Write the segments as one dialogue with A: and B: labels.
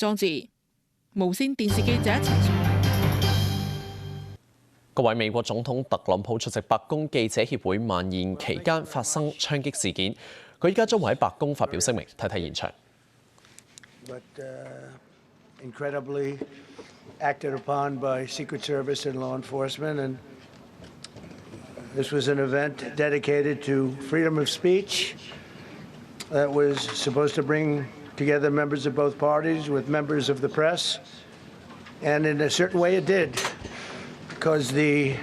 A: 莊志，無線電視記者陳淑。
B: 各位，美國總統特朗普出席白宮記者協會晚宴期間發生槍擊事件，佢依家將會喺白宮發表聲明，睇睇現場。
C: Incredibly acted upon by Secret Service and law enforcement, and this was an event dedicated to freedom of speech that was supposed to bring together members of both parties with members of the press, and in a certain way it did, because the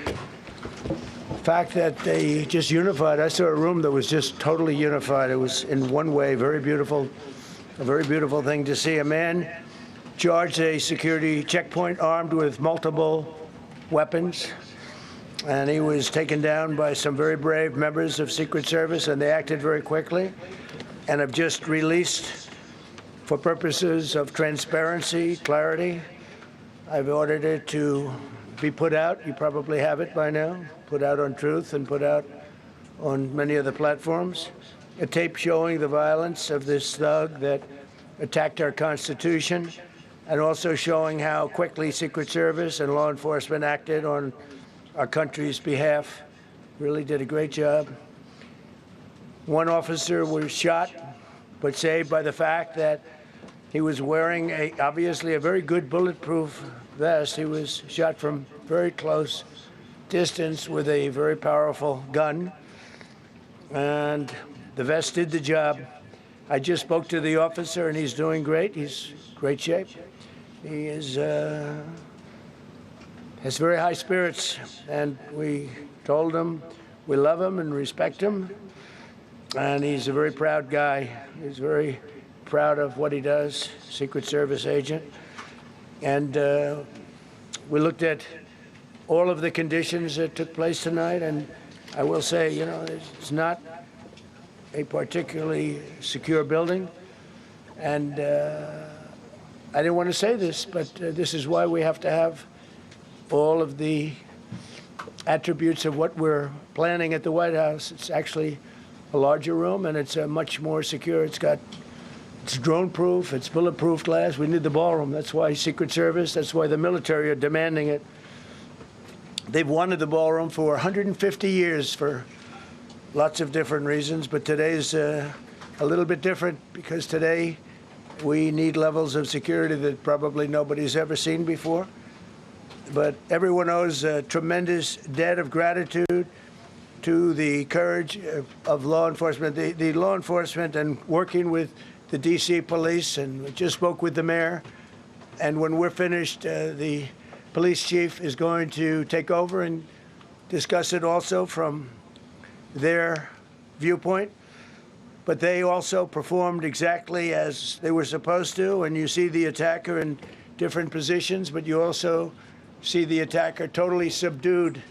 C: fact that they just unified, I saw a room that was just totally unified. It was in one way very beautiful, a very beautiful thing to see. A man charged a security checkpoint armed with multiple weapons, and he was taken down by some very brave members of Secret Service, and they acted very quickly and have just released, for purposes of transparency, clarity, I've ordered it to be put out. You probably have it by now, put out on Truth and put out on many of the platforms. A tape showing the violence of this thug that attacked our Constitution, and also showing how quickly Secret Service and law enforcement acted on our country's behalf. Really did a great job. One officer was shot, but saved by the fact that he was wearing obviously a very good bulletproof vest. He was shot from very close distance with a very powerful gun, and the vest did the job. I just spoke to the officer, and he's doing great. He's in great shape. He has very high spirits, and we told him we love him and respect him, and he's a very proud guy. He's very proud of what he does, Secret Service agent. And we looked at all of the conditions that took place tonight, and I will say, you know, it's not a particularly secure building, and I didn't want to say this, but this is why we have to have all of the attributes of what we're planning at the White House. It's actually a larger room, and it's much more secure. It's drone-proof, it's bulletproof glass. We need the ballroom. That's why Secret Service, that's why the military are demanding it. They've wanted the ballroom for 150 years for lots of different reasons, but today's a little bit different, because today we need levels of security that probably nobody's ever seen before. But everyone owes a tremendous debt of gratitude to the courage of law enforcement, the law enforcement, and working with the D.C. police, and we just spoke with the mayor. And when we're finished, the police chief is going to take over and discuss it also from their viewpoint. But they also performed exactly as they were supposed to, and you see the attacker in different positions, but you also see the attacker totally subdued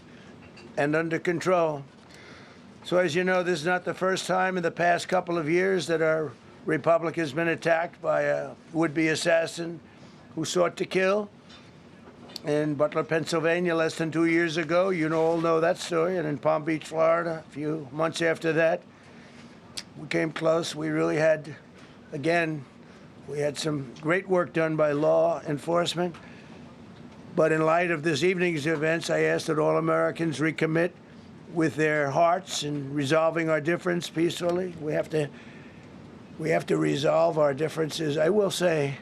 C: and under control. So as you know, this is not the first time in the past couple of years that our republic has been attacked by a would-be assassin who sought to kill. In Butler, Pennsylvania, less than 2 years ago, you all know that story, and in Palm Beach, Florida, a few months after that, we came close. We really had, again, we had some great work done by law enforcement. But in light of this evening's events, I ask that all Americans recommit with their hearts in resolving our difference peacefully. We have to resolve our differences. I will say,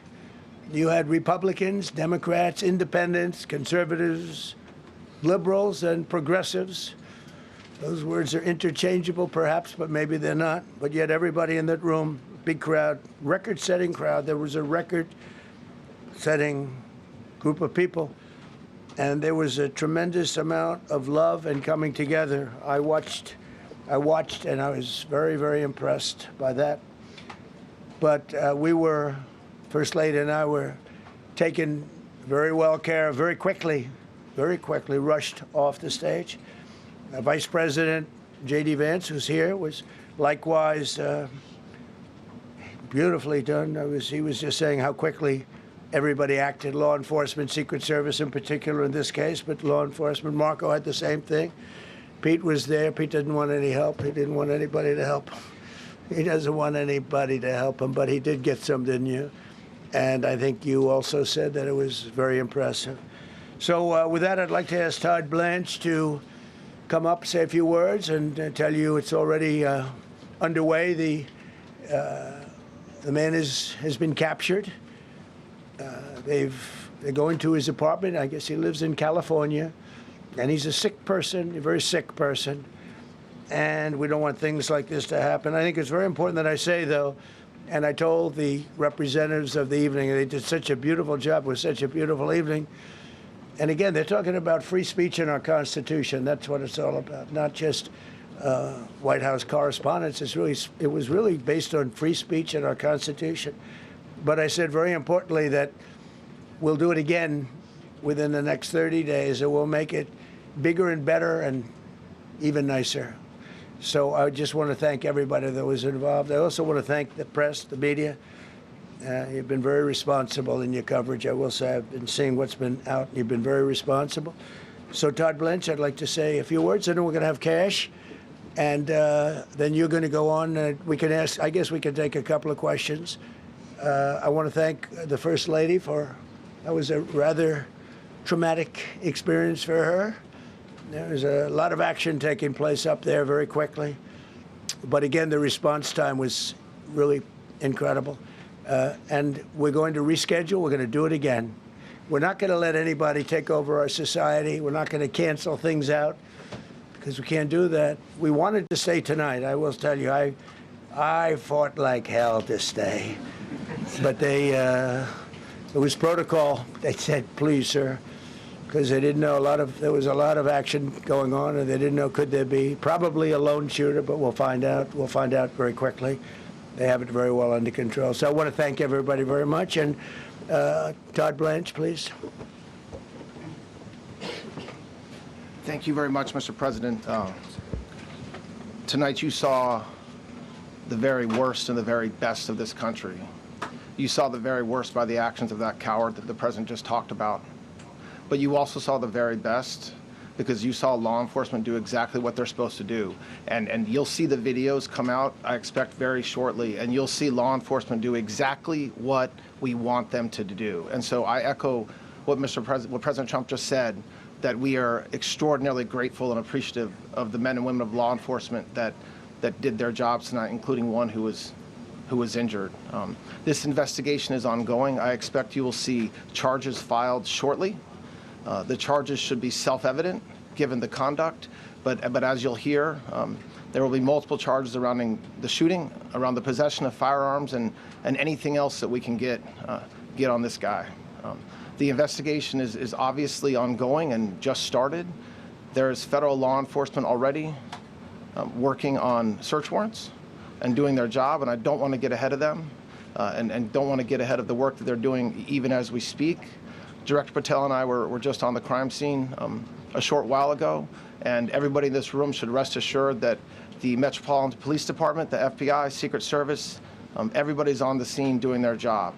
C: you had Republicans, Democrats, independents, conservatives, liberals, and progressives. Those words are interchangeable, perhaps, but maybe they're not. But yet everybody in that room, big crowd, record-setting crowd. There was a record-setting group of people, and there was a tremendous amount of love and coming together. I watched, and I was very, very impressed by that. But First Lady and I were taken very well care of, very quickly rushed off the stage. Vice President J.D. Vance, who's here, was likewise beautifully done. He was just saying how quickly everybody acted, law enforcement, Secret Service in particular in this case, but law enforcement. Marco had the same thing. Pete was there. Pete didn't want any help. He didn't want anybody to help him. He doesn't want anybody to help him, but he did get some, didn't you? And I think you also said that it was very impressive. So with that, I'd like to ask Todd Blanche to come up, say a few words, and tell you it's already underway. The man has been captured. They're going to his apartment. I guess he lives in California. And he's a sick person, a very sick person. And we don't want things like this to happen. I think it's very important that I say, though, and I told the representatives of the evening, they did such a beautiful job. It was such a beautiful evening. And again, they're talking about free speech in our Constitution. That's what it's all about, not just White House correspondence. It was really based on free speech in our Constitution. But I said very importantly that we'll do it again within the next 30 days, and we'll make it bigger and better and even nicer. So I just want to thank everybody that was involved. I also want to thank the press, the media. You've been very responsible in your coverage. I will say I've been seeing what's been out, and you've been very responsible. So Todd Blanche, I'd like to say a few words, and then we're going to have cash. And then you're going to go on. We can ask, I guess we can take a couple of questions. I want to thank the First Lady that was a rather traumatic experience for her. There was a lot of action taking place up there very quickly. But again, the response time was really incredible. And we're going to reschedule. We're going to do it again. We're not going to let anybody take over our society. We're not going to cancel things out because we can't do that. We wanted to stay tonight. I will tell you, I fought like hell to stay. But it was protocol. They said, please, sir, because they didn't know there was a lot of action going on, and they didn't know could there be probably a lone shooter, but we'll find out. We'll find out very quickly. They have it very well under control. So I want to thank everybody very much. And Todd Blanche, please.
D: Thank you very much, Mr. President. Tonight you saw the very worst and the very best of this country. You saw the very worst by the actions of that coward that the President just talked about. But you also saw the very best because you saw law enforcement do exactly what they're supposed to do. And you'll see the videos come out, I expect, very shortly, and you'll see law enforcement do exactly what we want them to do. And so I echo what President Trump just said, that we are extraordinarily grateful and appreciative of the men and women of law enforcement that did their jobs tonight, including one who was injured. This investigation is ongoing. I expect you will see charges filed shortly. The charges should be self-evident, given the conduct, but as you'll hear, there will be multiple charges surrounding the shooting, around the possession of firearms, and anything else that we can get on this guy. The investigation is obviously ongoing and just started. There's federal law enforcement already working on search warrants and doing their job, and I don't want to get ahead of them and don't want to get ahead of the work that they're doing even as we speak. Director Patel and I were just on the crime scene a short while ago, and everybody in this room should rest assured that the Metropolitan Police Department, the FBI, Secret Service, everybody's on the scene doing their job.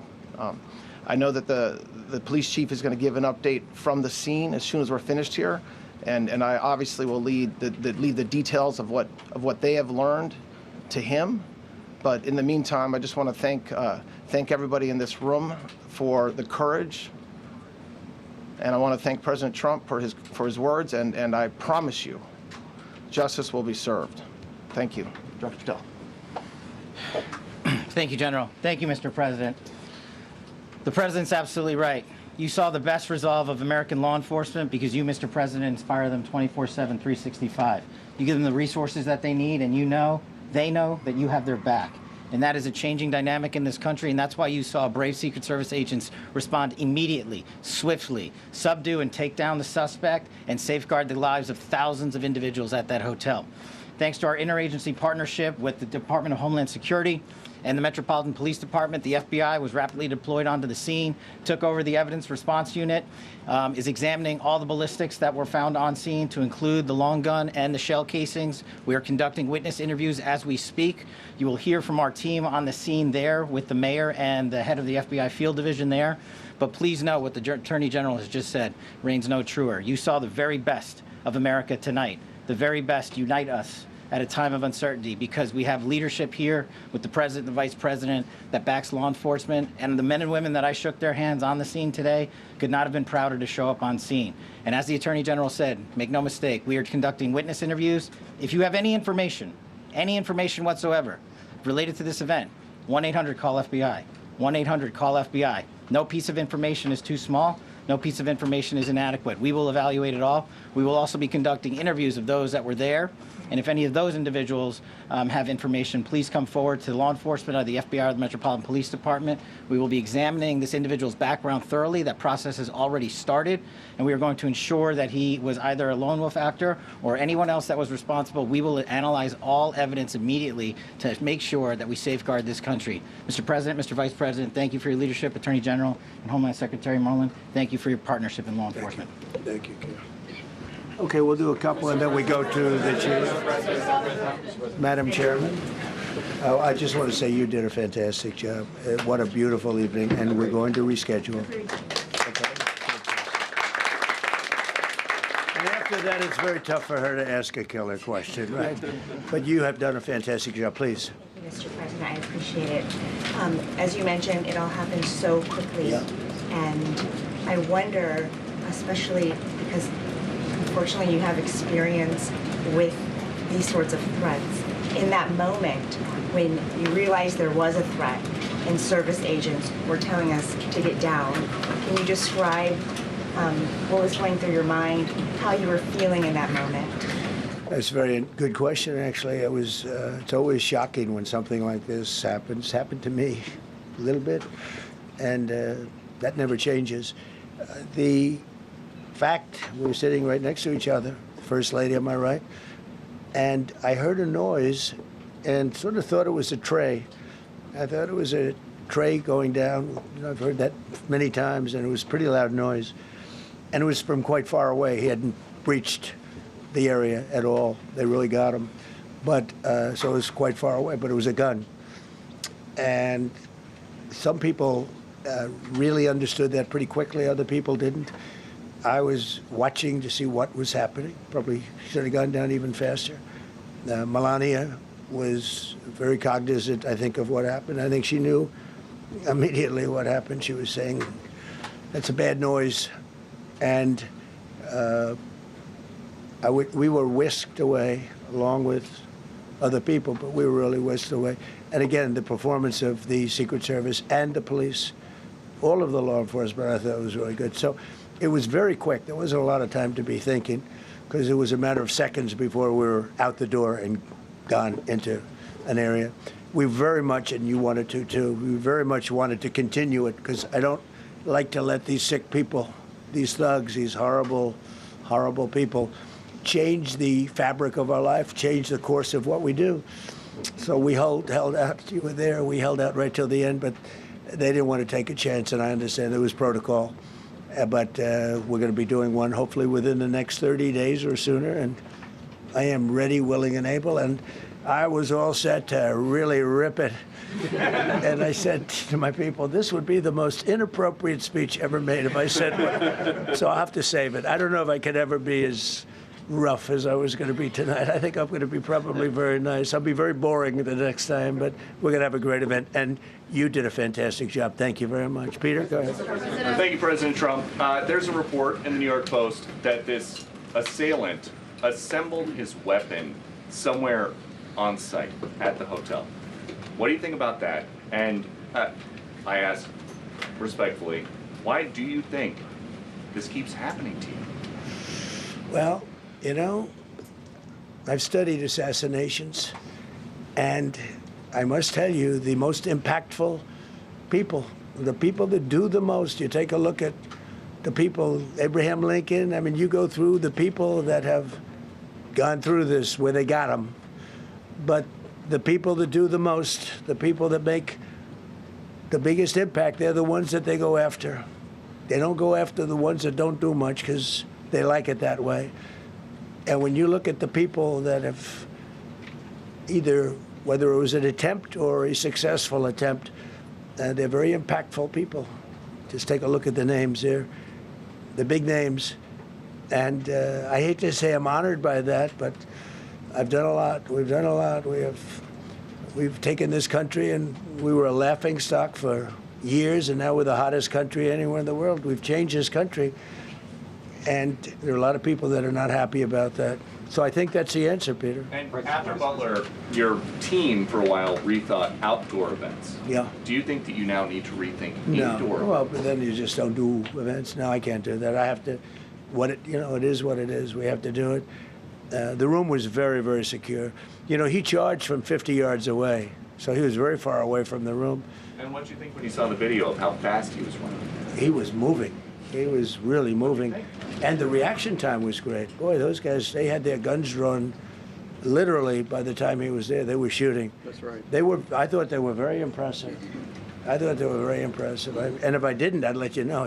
D: I know that the police chief is going to give an update from the scene as soon as we're finished here, and I obviously will lead the details of what they have learned to him. But in the meantime, I just want to thank everybody in this room for the courage. And I want to thank President Trump for his words, and I promise you, justice will be served. Thank you. Director Patel.
E: Thank you, General. Thank you, Mr. President. The President's absolutely right. You saw the best resolve of American law enforcement because you, Mr. President, inspire them 24/7, 365. You give them the resources that they need, and they know that you have their back. And that is a changing dynamic in this country, and that's why you saw brave Secret Service agents respond immediately, swiftly, subdue and take down the suspect, and safeguard the lives of thousands of individuals at that hotel. Thanks to our interagency partnership with the Department of Homeland Security and the Metropolitan Police Department, the FBI was rapidly deployed onto the scene, took over the evidence response unit, is examining all the ballistics that were found on scene to include the long gun and the shell casings. We are conducting witness interviews as we speak. You will hear from our team on the scene there with the mayor and the head of the FBI field division there. But please know what the Attorney General has just said reigns no truer. You saw the very best of America tonight. The very best unite us at a time of uncertainty, because we have leadership here with the president and the vice president that backs law enforcement, and the men and women that I shook their hands on the scene today could not have been prouder to show up on scene. And as the Attorney General said, make no mistake, we are conducting witness interviews. If you have any information whatsoever related to this event, 1-800-CALL-FBI, 1-800-CALL-FBI. No piece of information is too small. No piece of information is inadequate. We will evaluate it all. We will also be conducting interviews of those that were there. And if any of those individuals have information, please come forward to law enforcement or the FBI or the Metropolitan Police Department. We will be examining this individual's background thoroughly. That process has already started, and we are going to ensure that he was either a lone wolf actor or anyone else that was responsible. We will analyze all evidence immediately to make sure that we safeguard this country. Mr. President, Mr. Vice President, thank you for your leadership. Attorney General and Homeland Secretary Marlin, thank you for your partnership in law enforcement.
C: Thank you, Ken. Okay, we'll do a couple and then we go to the chief. Madam Chairman, I just want to say you did a fantastic job. What a beautiful evening, and we're going to reschedule. Okay. And after that, it's very tough for her to ask a killer question, right? But you have done a fantastic job. Please.
F: Mr. President, I appreciate it. As you mentioned, it all happened so quickly.
C: Yeah.
F: And I wonder, especially because unfortunately you have experience with these sorts of threats, in that moment when you realized there was a threat and service agents were telling us to get down, can you describe what was going through your mind, how you were feeling in that moment?
C: That's a very good question, actually. It was, it's always shocking when something like this happens. It's happened to me a little bit, and that never changes. The fact, we were sitting right next to each other, First Lady on my right, and I heard a noise and sort of thought it was a tray. I thought it was a tray going down. You know, I've heard that many times, and it was a pretty loud noise. And it was from quite far away. He hadn't breached the area at all. They really got him. But, so it was quite far away, but it was a gun. And some people really understood that pretty quickly, other people didn't. I was watching to see what was happening. Probably should have gone down even faster. Melania was very cognizant, I think, of what happened. I think she knew immediately what happened. She was saying, that's a bad noise. And we were whisked away along with other people, but we were really whisked away. And again, the performance of the Secret Service and the police, all of the law enforcement, I thought was really good. So it was very quick. There wasn't a lot of time to be thinking, because it was a matter of seconds before we were out the door and gone into an area. We very much, and you wanted to too, we very much wanted to continue it, because I don't like to let these sick people, these thugs, these horrible, horrible people, change the fabric of our life, change the course of what we do. So we held out. You were there. We held out right till the end, but they didn't want to take a chance, and I understand there was protocol. But we're going to be doing one hopefully within the next 30 days or sooner, and I am ready, willing, and able. And I was all set to really rip it. And I said to my people, this would be the most inappropriate speech ever made if I said one. So I'll have to save it. I don't know if I could ever be as rough as I was going to be tonight. I think I'm going to be probably very nice. I'll be very boring the next time, but we're going to have a great event. And you did a fantastic job. Thank you very much. Peter, go ahead.
G: Thank you, President Trump. There's a report in the New York Post that this assailant assembled his weapon somewhere on site at the hotel. What do you think about that? And I ask respectfully, why do you think this keeps happening to you?
C: Well, you know, I've studied assassinations, and I must tell you, the most impactful people, the people that do the most, you take a look at the people, Abraham Lincoln, I mean, you go through the people that have gone through this, where they got them, but the people that do the most, the people that make the biggest impact, they're the ones that they go after. They don't go after the ones that don't do much, because they like it that way. And when you look at the people that have either, whether it was an attempt or a successful attempt, they're very impactful people. Just take a look at the names there, the big names. And I hate to say I'm honored by that, but I've done a lot. We've done a lot. We've taken this country, and we were a laughing stock for years, and now we're the hottest country anywhere in the world. We've changed this country, and there are a lot of people that are not happy about that. So I think that's the answer, Peter.
G: And after Butler, your team for a while rethought outdoor events.
C: Yeah.
G: Do you think that you now need to rethink
C: No.
G: indoor
C: Well,
G: events?
C: but then you just don't do events. No, I can't do that. I have to. It is what it is. We have to do it. The room was very, very secure. He charged from 50 yards away, so he was very far away from the room.
G: And what did you think when you saw the video of how fast he was running?
C: He was moving. He was really moving. And the reaction time was great. Boy, those guys, they had their guns drawn literally by the time he was there. They were shooting.
D: That's right.
C: I thought they were very impressive. And if I didn't, I'd let you know.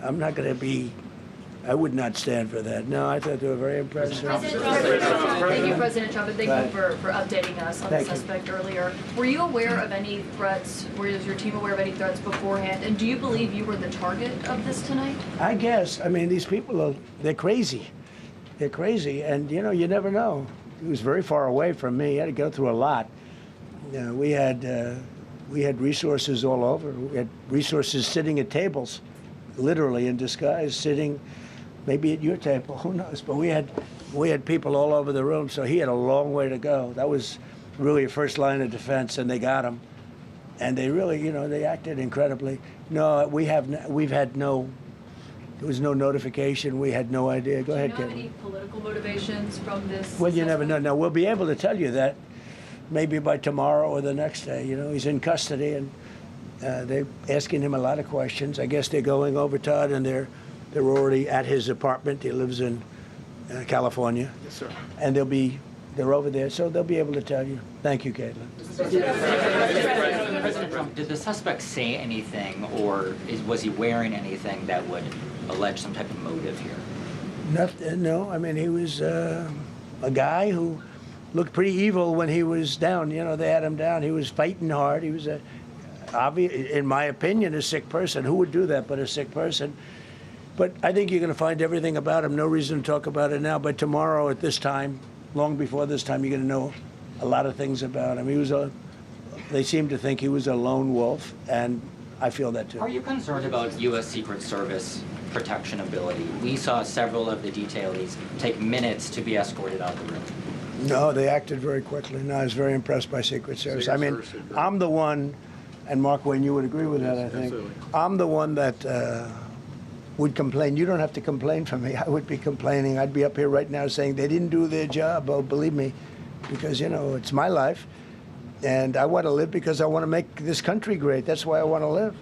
C: I'm not going to be, I would not stand for that. No, I thought they were very impressive.
H: Thank you, President Trump, and thank you for updating us on the
C: Thank you.
H: suspect earlier. Were you aware of any threats? Was your team aware of any threats beforehand? And do you believe you were the target of this tonight?
C: I guess. I mean, these people they're crazy. They're crazy, and you never know. He was very far away from me. He had to go through a lot. We had resources all over. We had resources sitting at tables, literally in disguise, sitting maybe at your table, who knows? But we had people all over the room, so he had a long way to go. That was really a first line of defense, and they got him. And they really, they acted incredibly. No, there was no notification. We had no idea. Go ahead,
H: Do you know
C: Kevin.
H: any political motivations from this?
C: Well, you never know.
H: suspect?
C: Now, we'll be able to tell you that maybe by tomorrow or the next day. He's in custody, and they're asking him a lot of questions. I guess they're going over, Todd, and they're already at his apartment. He lives in California.
D: Yes, sir.
C: And they're over there, so they'll be able to tell you. Thank you, Caitlin.
I: President Trump, did the suspect say anything, or was he wearing anything that would allege some type of motive here?
C: Nothing, no. I mean, he was a guy who looked pretty evil when he was down. They had him down. He was fighting hard. He was in my opinion, a sick person. Who would do that but a sick person? But I think you're going to find everything about him. No reason to talk about it now. But tomorrow at this time, long before this time, you're going to know a lot of things about him. They seem to think he was a lone wolf, and I feel that too.
I: Are you concerned about U.S. Secret Service protection ability? We saw several of the detailees take minutes to be escorted out of the room.
C: No, they acted very quickly. No, I was very impressed by Secret Service. I mean, I'm the one, and Mark Wayne, you would agree with that, I think.
D: Absolutely.
C: I'm the one that would complain. You don't have to complain for me. I would be complaining. I'd be up here right now saying they didn't do their job. Oh, believe me, because, it's my life, and I want to live because I want to make this country great. That's why I want to live.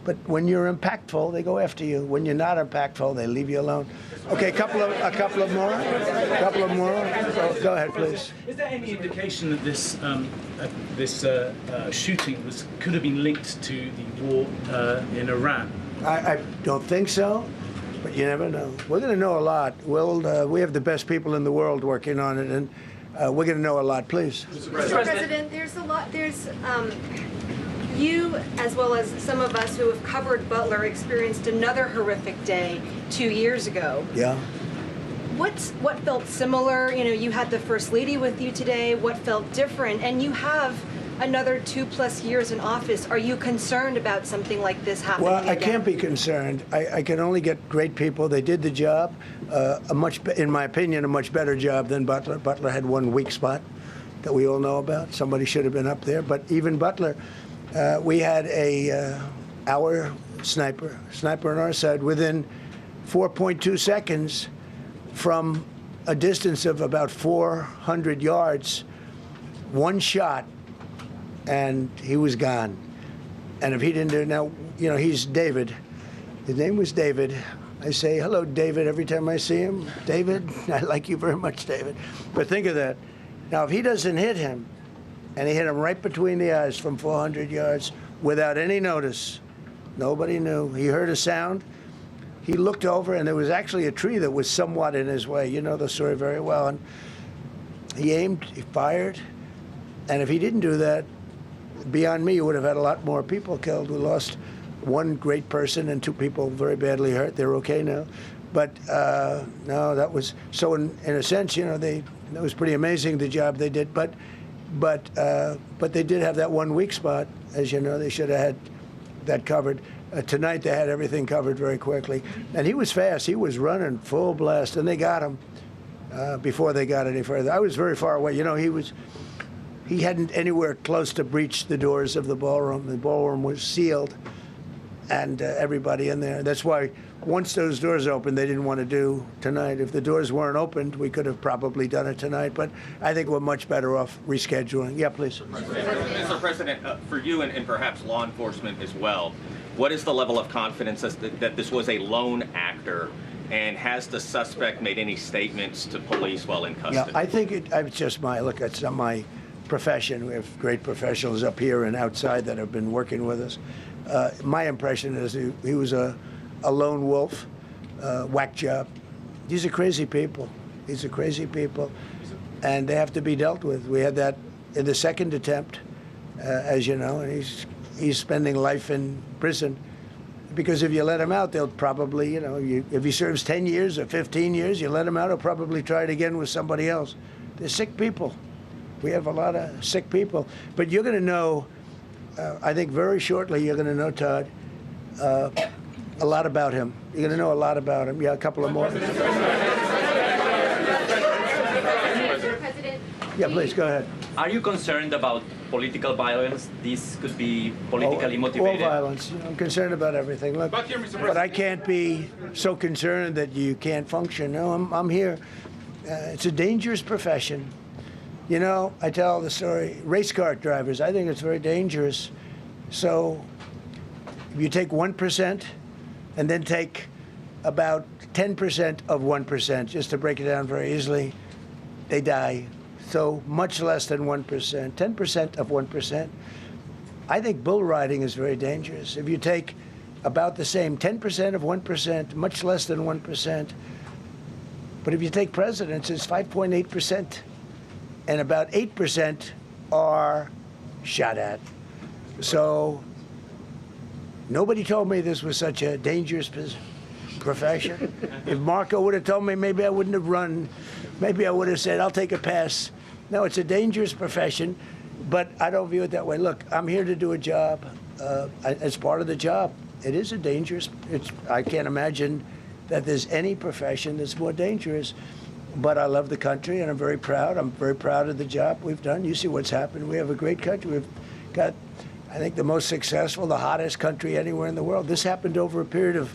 C: But when you're impactful, they go after you. When you're not impactful, they leave you alone. Okay, a couple of more. Go ahead, please.
J: Is there any indication that this shooting could have been linked to the war in Iran?
C: I don't think so, but you never know. We're going to know a lot. We have the best people in the world working on it, and we're going to know a lot. Please.
K: Mr. President, there's a lot. You, as well as some of us who have covered Butler, experienced another horrific day 2 years ago.
C: Yeah.
K: What felt similar? You had the First Lady with you today. What felt different? And you have another 2+ years in office. Are you concerned about something like this happening
C: Well, I
K: again?
C: can't be concerned. I can only get great people. They did the job, in my opinion, a much better job than Butler. Butler had one weak spot that we all know about. Somebody should have been up there. But even Butler, we had our sniper on our side within 4.2 seconds from a distance of about 400 yards, one shot, and he was gone. And if he didn't do it now, he's David. His name was David. I say, hello, David, every time I see him. David, I like you very much, David. But think of that. Now, if he doesn't hit him, and he hit him right between the eyes from 400 yards without any notice, nobody knew. He heard a sound. He looked over, and there was actually a tree that was somewhat in his way. You know the story very well. And he aimed, he fired, and if he didn't do that, beyond me, you would have had a lot more people killed. We lost one great person and 2 people very badly hurt. They're okay now. But no, that was so. In a sense, you know, that was pretty amazing the job they did. But they did have that 1 weak spot, as you know. They should have had that covered. Tonight they had everything covered very quickly, and he was fast. He was running full blast, and they got him before they got any further. I was very far away. You know, he hadn't anywhere close to breach the doors of the ballroom. The ballroom was sealed, and everybody in there. That's why once those doors opened, they didn't want to do tonight. If the doors weren't opened, we could have probably done it tonight. But I think we're much better off rescheduling. Yeah, please.
L: Mr. President, for you and perhaps law enforcement as well, what is the level of confidence that this was a lone actor? And has the suspect made any statements to police while in custody?
C: Yeah, I think it's just it's not my profession. We have great professionals up here and outside that have been working with us. My impression is he was a lone wolf, whack job. These are crazy people. These are crazy people, and they have to be dealt with. We had that in the second attempt, as you know, and he's spending life in prison. Because if you let him out, they'll probably, you know, if he serves 10 years or 15 years, you let him out, he'll probably try it again with somebody else. They're sick people. We have a lot of sick people. But you're going to know, I think very shortly, you're going to know, Todd, a lot about him. You're going to know a lot about him. Yeah, a couple of more. Yeah, please, go ahead.
M: Are you concerned about political violence? This could be politically motivated.
C: All violence. You know, I'm concerned about everything. Look, but I can't be so concerned that you can't function. No, I'm here. It's a dangerous profession. You know, I tell the story, race car drivers, I think it's very dangerous. So if you take 1% and then take about 10% of 1%, just to break it down very easily, they die. So much less than 1%, 10% of 1%. I think bull riding is very dangerous. If you take about the same, 10% of 1%, much less than 1%. But if you take presidents, it's 5.8%. And about 8% are shot at. So nobody told me this was such a dangerous profession. If Marco would have told me, maybe I wouldn't have run. Maybe I would have said, I'll take a pass. No, it's a dangerous profession, but I don't view it that way. Look, I'm here to do a job. As part of the job, it is a dangerous. I can't imagine that there's any profession that's more dangerous. But I love the country, and I'm very proud. I'm very proud of the job we've done. You see what's happened. We have a great country. We've got, I think, the most successful, the hottest country anywhere in the world. This happened over a period of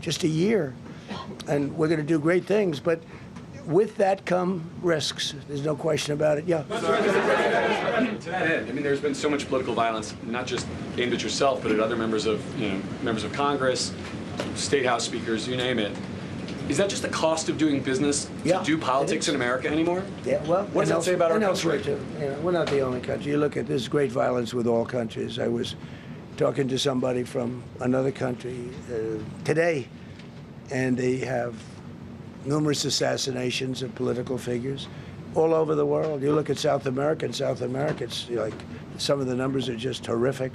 C: just a year, and we're going to do great things. But with that come risks. There's no question about it. Yeah.
N: To that end, I mean, there's been so much political violence, not just aimed at yourself, but at other members of Congress, state house speakers, you name it. Is that just the cost of doing business to do politics in America anymore?
C: Yeah. Well,
N: what does that say about our country?
C: Too. You know, we're not the only country. You look at this great violence with all countries. I was talking to somebody from another country today, and they have numerous assassinations of political figures all over the world. You look at South America, it's like some of the numbers are just horrific.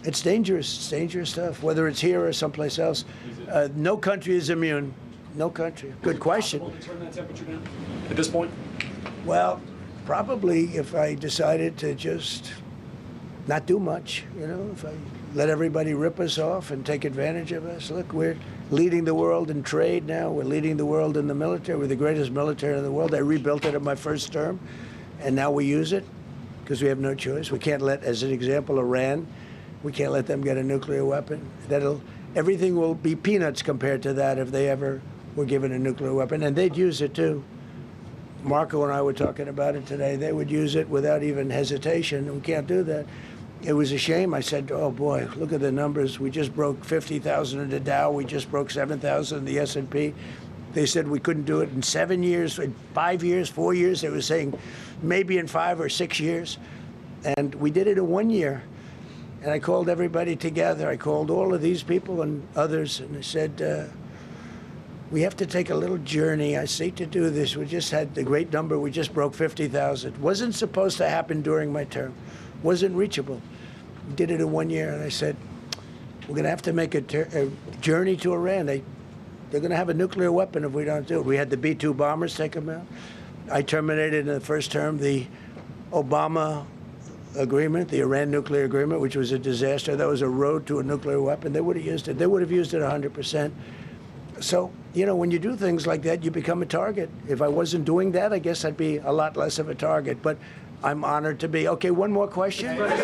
C: It's dangerous. It's dangerous stuff, whether it's here or someplace else. No country is immune. No country. Good question.
N: Is it possible to turn that temperature down at this point?
C: Well, probably if I decided to just not do much, you know, if I let everybody rip us off and take advantage of us. Look, we're leading the world in trade now. We're leading the world in the military. We're the greatest military in the world. I rebuilt it in my first term, and now we use it because we have no choice. We can't let, as an example, Iran, we can't let them get a nuclear weapon. Everything will be peanuts compared to that if they ever were given a nuclear weapon, and they'd use it too. Marco and I were talking about it today. They would use it without even hesitation. We can't do that. It was a shame. I said, oh boy, look at the numbers. We just broke 50,000 in the Dow. We just broke 7,000 in the S&P. They said we couldn't do it in 7 years, in 5 years, 4 years. They were saying maybe in 5 or 6 years. And we did it in 1 year. And I called everybody together. I called all of these people and others, and I said, we have to take a little journey. I say to do this. We just had the great number. We just broke 50,000. Wasn't supposed to happen during my term. Wasn't reachable. We did it in 1 year, and I said, we're going to have to make a journey to Iran. They're going to have a nuclear weapon if we don't do it. We had the B-2 bombers take them out. I terminated in the first term the Obama agreement, the Iran nuclear agreement, which was a disaster. That was a road to a nuclear weapon. They would have used it. They would have used it 100%. So, you know, when you do things like that, you become a target. If I wasn't doing that, I guess I'd be a lot less of a target. But I'm honored to be. Okay, one more question. Go ahead.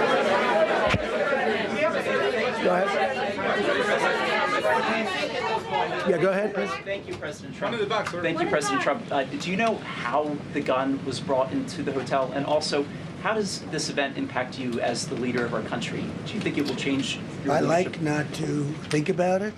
C: Yeah, go ahead, please.
O: Thank you, President Trump. Thank you, President Trump. Do you know how the gun was brought into the hotel? And also, how does this event impact you as the leader of our country? Do you think it will change your
C: I
O: leadership?
C: like not to think about it.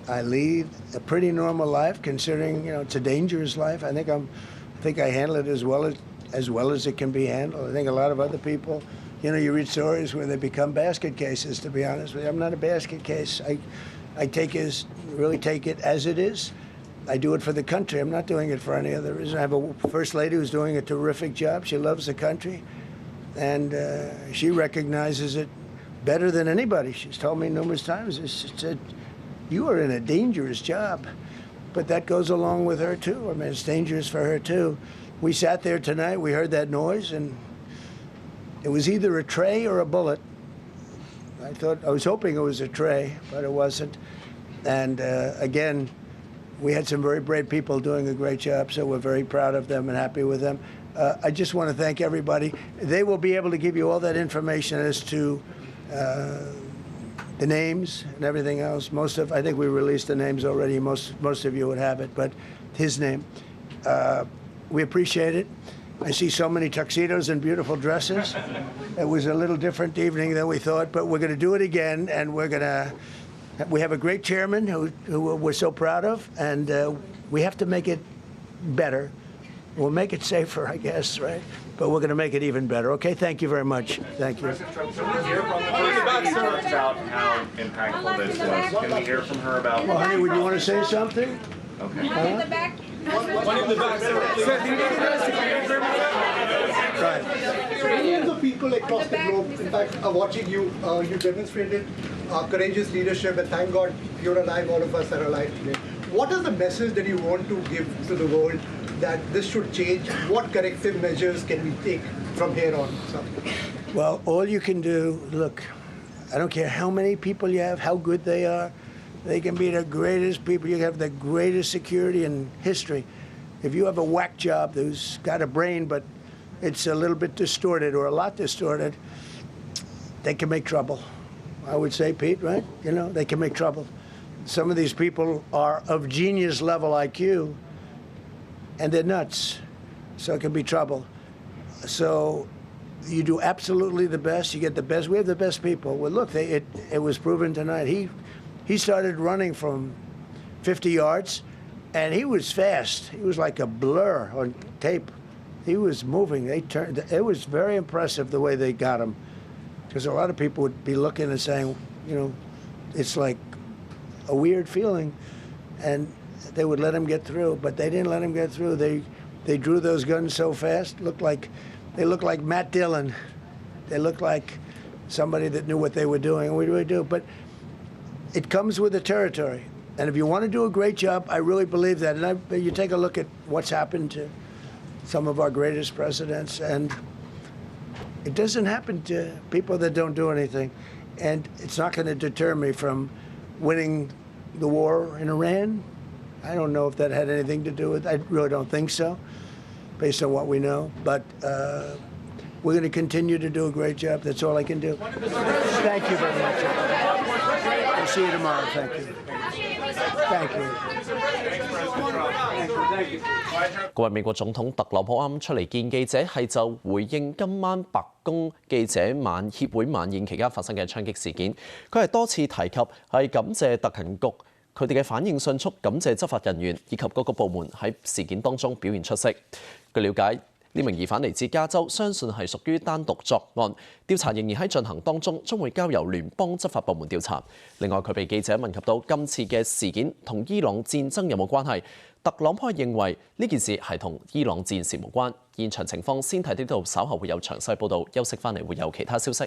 C: I lead a pretty normal life, considering, you know, it's a dangerous life. I think I handle it as well as it can be handled. I think a lot of other people, you know, you read stories where they become basket cases. To be honest with you, I'm not a basket case. I really take it as it is. I do it for the country. I'm not doing it for any other reason. I have a first lady who's doing a terrific job. She loves the country, and she recognizes it better than anybody. She's told me numerous times. She said, "You are in a dangerous job," but that goes along with her too. I mean, it's dangerous for her too. We sat there tonight. We heard that noise, and it was either a tray or a bullet. I was hoping it was a tray, but it wasn't. And again, we had some very brave people doing a great job, so we're very proud of them and happy with them. I just want to thank everybody. They will be able to give you all that information as to the names and everything else. I think we released the names already. Most of you would have it, but his name. We appreciate it. I see so many tuxedos and beautiful dresses. It was a little different evening than we thought, but we're going to do it again, and we have a great chairman who we're so proud of, and we have to make it better. We'll make it safer, I guess, right? But we're going to make it even better. Okay, thank you very much. Thank you.
G: President Trump, can we hear from the First Lady about how impactful this was? Can we hear from her about...
C: Well, honey, would you want to say something?
G: Okay.
C: One in the back. Right.
P: Millions of people across the globe, in fact, are watching you. You demonstrated courageous leadership, and thank God you're alive. All of us are alive today. What is the message that you want to give to the world that this should change? What corrective measures can we take from here on?
C: Well, all you can do, look, I don't care how many people you have, how good they are. They can be the greatest people. You have the greatest security in history. If you have a whack job who's got a brain, but it's a little bit distorted or a lot distorted, they can make trouble. I would say, Pete, right? You know, they can make trouble. Some of these people are of genius level IQ, and they're nuts. So it can be trouble. So you do absolutely the best. You get the best. We have the best people. Well, look, it was proven tonight. He started running from 50 yards, and he was fast. He was like a blur on tape. He was moving. It was very impressive the way they got him, because a lot of people would be looking and saying, you know, it's like a weird feeling, and they would let him get through, but they didn't let him get through. They drew those guns so fast. They looked like Matt Dillon. They looked like somebody that knew what they were doing, and we really do. But it comes with the territory. And if you want to do a great job, I really believe that. And you take a look at what's happened to some of our greatest presidents, and it doesn't happen to people that don't do anything. And it's not going to deter me from winning the war in Iran. I don't know if that had anything to do with it. I really don't think so, based on what we know. But we're going to continue to do a great job. That's all I can do. Thank you very much. I'll see you tomorrow. Thank you. Thank you.
B: 各位美國總統特朗普啱出嚟見記者，係就回應今晚白宮記者協會晚宴期間發生嘅槍擊事件。佢係多次提及係感謝特勤局佢哋嘅反應迅速，感謝執法人員以及各個部門喺事件當中表現出色。據了解，呢名疑犯嚟自加州，相信係屬於單獨作案，調查仍然喺進行當中，將會交由聯邦執法部門調查。另外，佢被記者問及到今次嘅事件同伊朗戰爭有冇關係，特朗普認為呢件事係同伊朗戰事無關。現場情況先睇呢度，稍後會有詳細報導。休息翻嚟會有其他消息。